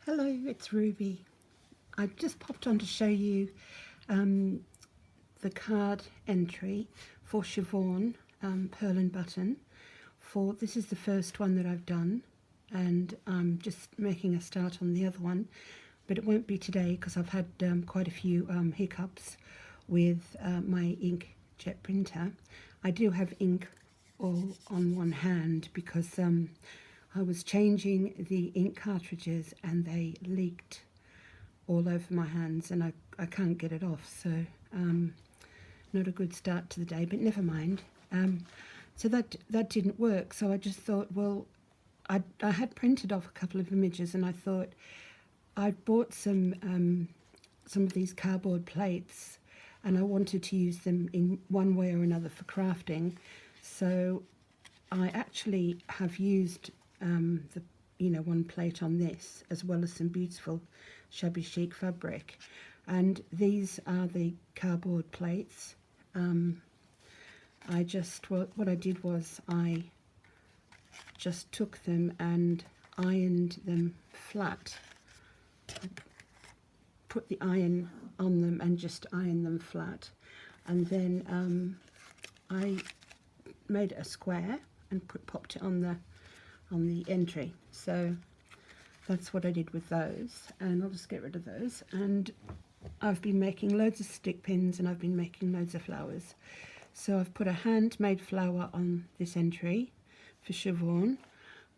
Hello, it's Ruby. I just popped on to show you the card entry for Siobhán Pearl and Button. This is the first one that I've done, and I'm just making a start on the other one, but it won't be today because I've had quite a few hiccups with my inkjet printer. I do have ink all on one hand because I was changing the ink cartridges and they leaked all over my hands, and I can't get it off, so not a good start to the day, but never mind. So that didn't work, so I just thought, well, I had printed off a couple of images, and I thought I'd bought some of these cardboard plates, and I wanted to use them in one way or another for crafting. So I actually have used one plate on this, as well as some beautiful shabby chic fabric, and these are the cardboard plates. What I did was I just took them and ironed them flat. Put the iron on them and just ironed them flat, and then I made a square and popped it on the entry. So that's what I did with those, and I'll just get rid of those. And I've been making loads of stick pins, and I've been making loads of flowers. So I've put a handmade flower on this entry for Siobhán,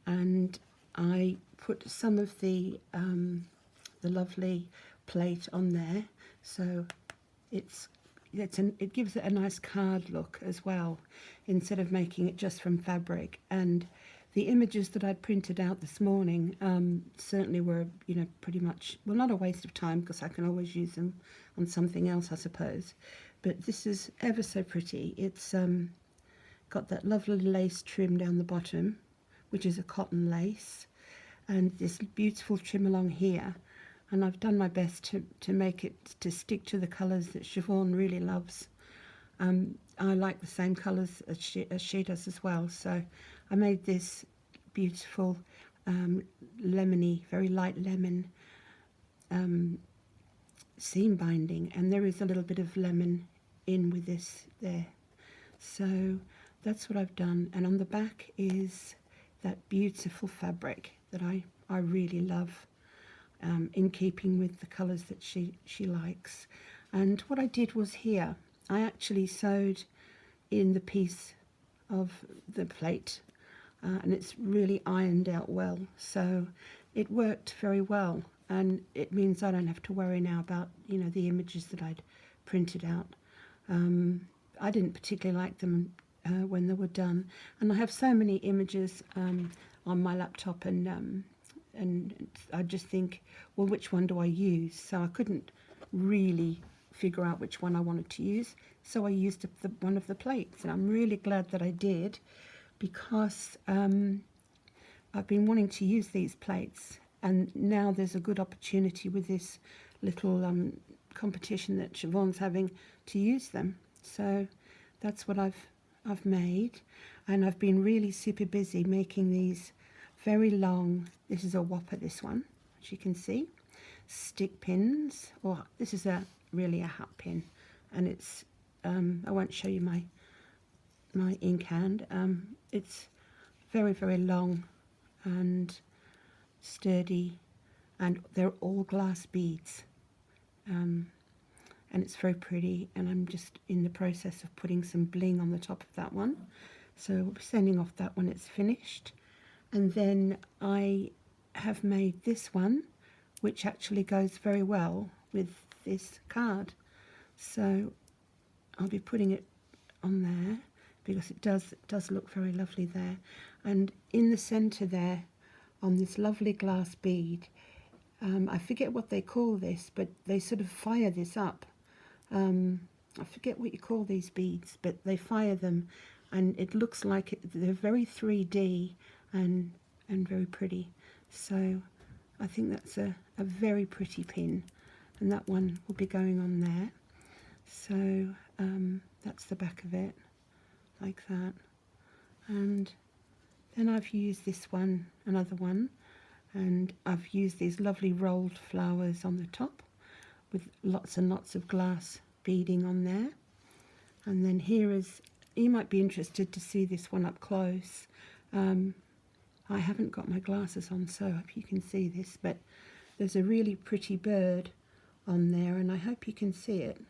and I put some of the lovely plate on there, so it gives it a nice card look as well, instead of making it just from fabric. And the images that I'd printed out this morning certainly were, pretty much, well, not a waste of time, because I can always use them on something else, I suppose. But this is ever so pretty. It's got that lovely lace trim down the bottom, which is a cotton lace, and this beautiful trim along here. And I've done my best to make it to stick to the colours that Siobhán really loves. I like the same colours as she does as well, so I made this beautiful lemony, very light lemon seam binding, and there is a little bit of lemon in with this there. So that's what I've done, and on the back is that beautiful fabric that I really love, in keeping with the colours that she likes. And what I did was here, I actually sewed in the piece of the plate, and it's really ironed out well, so it worked very well, and it means I don't have to worry now about the images that I'd printed out. I didn't particularly like them when they were done, and I have so many images on my laptop, and I just think, well, which one do I use? So I couldn't really figure out which one I wanted to use, so I used one of the plates, and I'm really glad that I did, because I've been wanting to use these plates, and now there's a good opportunity with this little competition that Siobhán's having to use them. So that's what I've made, and I've been really super busy making these very long, this is a whopper, this one, as you can see, stick pins, or this is really a hat pin, and it's I won't show you my ink hand. It's very, very long and sturdy, and they're all glass beads, and it's very pretty, and I'm just in the process of putting some bling on the top of that one. So we'll be sending off that when it's finished. And then I have made this one, which actually goes very well with this card, so I'll be putting it on there because it does look very lovely there. And in the center there, on this lovely glass bead, I forget what they call this, but they sort of fire this up. I forget what you call these beads, but they fire them, and it looks like they're very 3D and very pretty. So I think that's a very pretty pin, and that one will be going on there. So that's the back of it, like that. And then I've used this one, another one, And I've used these lovely rolled flowers on the top with lots and lots of glass beading on there. And then here is, you might be interested to see this one up close. I haven't got my glasses on, so I hope you can see this, but there's a really pretty bird on there, and I hope you can see it.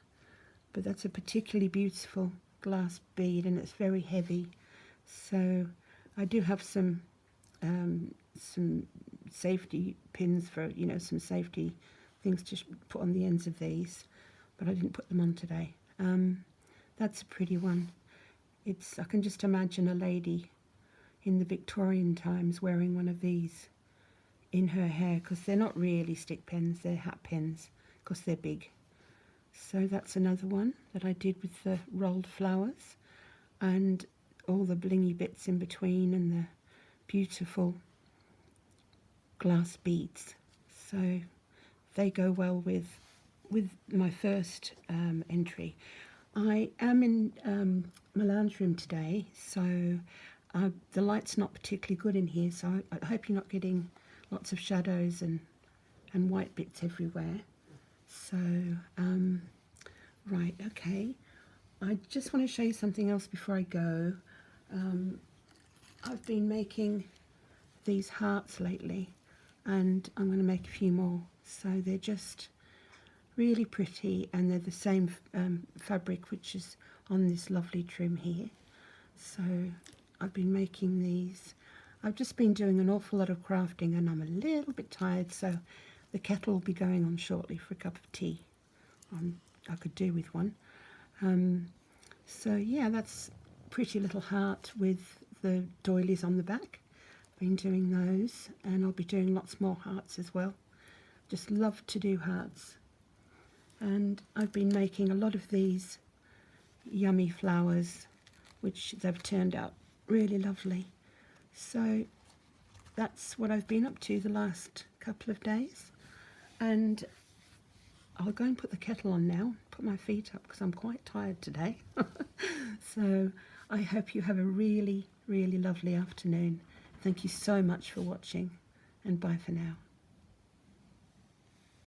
But that's a particularly beautiful glass bead, and it's very heavy. So I do have some safety pins for, you know, some safety things to put on the ends of these, but I didn't put them on today. That's a pretty one. I can just imagine a lady in the Victorian times wearing one of these in her hair, because they're not really stick pins, they're hat pins, because they're big. So that's another one that I did with the rolled flowers and all the blingy bits in between and the beautiful glass beads. So they go well with my first entry. I am in my lounge room today, so the light's not particularly good in here, so I hope you're not getting lots of shadows and white bits everywhere. So, right, okay. I just want to show you something else before I go. I've been making these hearts lately, and I'm going to make a few more. So they're just really pretty, and they're the same fabric which is on this lovely trim here. So I've been making these. I've just been doing an awful lot of crafting, and I'm a little bit tired, so the kettle will be going on shortly for a cup of tea. I could do with one. So yeah, that's pretty little heart with the doilies on the back. Been doing those, and I'll be doing lots more hearts as well. Just love to do hearts. And I've been making a lot of these yummy flowers, which they've turned out really lovely. So that's what I've been up to the last couple of days. And I'll go and put the kettle on now, put my feet up, because I'm quite tired today. So I hope you have a really, really lovely afternoon. Thank you so much for watching, and bye for now.